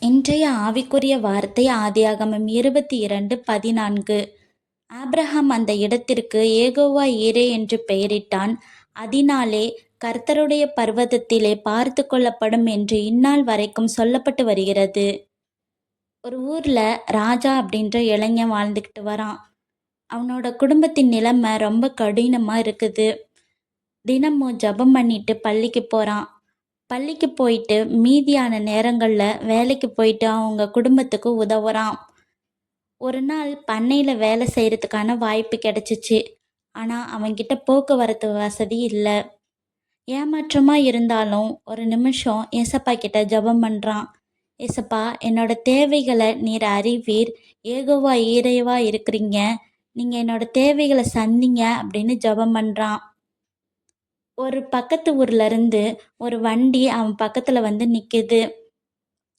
இன்றைய ஆவிக்குரிய வார்த்தை ஆதியாகமம் 22:14. ஆபிரகாம் அந்த இடத்திற்கு ஏகோவா ஈரே என்று பெயரிட்டான். அதனாலே கர்த்தருடைய பர்வதத்திலே பார்த்து கொள்ளப்படும் என்று இந்நாள் வரைக்கும் சொல்லப்பட்டு வருகிறது. ஒரு ஊர்ல ராஜா அப்படின்ற இளைஞன் வாழ்ந்துக்கிட்டு வரான். அவனோட குடும்பத்தின் நிலைமை ரொம்ப கடினமா இருக்குது. தினமும் ஜெபம் பண்ணிட்டு பள்ளிக்கு போறான். பள்ளிக்கு போயிட்டு மீதியான நேரங்கள்ல வேலைக்கு போயிட்டு அவங்க குடும்பத்துக்கு உதவுறான். ஒரு நாள் பண்ணையில வேலை செய்யறதுக்கான வாய்ப்பு கிடைச்சிச்சு. ஆனா அவன்கிட்ட போக்குவரத்து வசதி இல்ல. ஏமாற்றமா இருந்தாலும் ஒரு நிமிஷம் ஏசப்பா கிட்ட ஜெபம் பண்றான். ஏசப்பா, என்னோட தேவைகளை நீர் அறிவீர். ஏகோவா ஈரேவா இருக்கிறீங்க. நீங்க என்னோட தேவைகளை சந்திங்க அப்படின்னு ஜெபம் பண்றான். ஒரு பக்கத்து ஊர்ல இருந்து ஒரு வண்டி அவன் பக்கத்துல வந்து நிக்குது.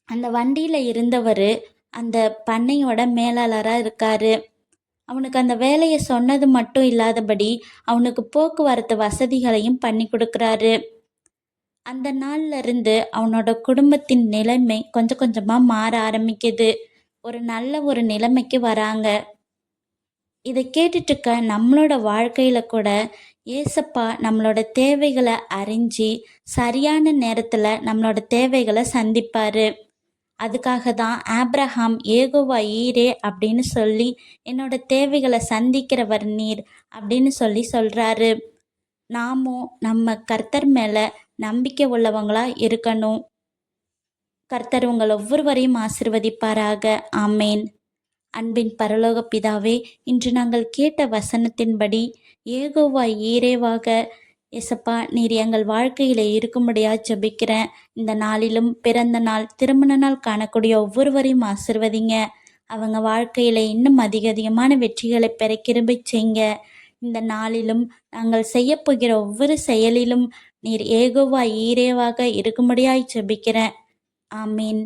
அந்த வண்டியில இருந்தவரு அந்த பண்ணையோட மேலாளரா இருக்காரு. அவனுக்கு அந்த வேலைய சொன்னது மட்டும் இல்லாதபடி அவனுக்கு போக்குவரத்து வசதிகளையும் பண்ணி கொடுக்குறாரு. அந்த நாள்ல இருந்து அவனோட குடும்பத்தின் நிலைமை கொஞ்சம் கொஞ்சமா மாற ஆரம்பிக்குது. ஒரு நிலைமைக்கு வராங்க. இதை கேட்டுட்டு இருக்க நம்மளோட வாழ்க்கையில கூட ஏசப்பா நம்மளோட தேவைகளை அறிஞ்சு சரியான நேரத்துல நம்மளோட தேவைகளை சந்திப்பாரு. அதுக்காக தான் ஆபிரகாம் ஏகோவா ஈரே அப்படின்னு சொல்லி என்னோட தேவைகளை சந்திக்கிறவர் நீர் அப்படின்னு சொல்லி சொல்றாரு. நாமும் நம்ம கர்த்தர் மேல நம்பிக்கை உள்ளவங்களா இருக்கணும். கர்த்தர் உங்கள் ஒவ்வொருவரையும் ஆசிர்வதிப்பாராக. ஆமேன். அன்பின் பரலோக பிதாவே, இன்று நாங்கள் கேட்ட வசனத்தின்படி ஏகோவா ஈரேவாக எசப்பா நீர் எங்கள் வாழ்க்கையில இருக்கும்படியா ஜெபிக்கிறேன். இந்த நாளிலும் பிறந்த நாள், திருமண நாள் காணக்கூடிய ஒவ்வொருவரையும் ஆசிர்வதிங்க. அவங்க வாழ்க்கையில இன்னும் அதிக அதிகமான வெற்றிகளை பெற கிருபை செய்ங்க. இந்த நாளிலும் நாங்கள் செய்யப்போகிற ஒவ்வொரு செயலிலும் நீர் ஏகோவா ஈரேவாக இருக்கும்படியாய் ஜெபிக்கிறேன். ஆமீன்.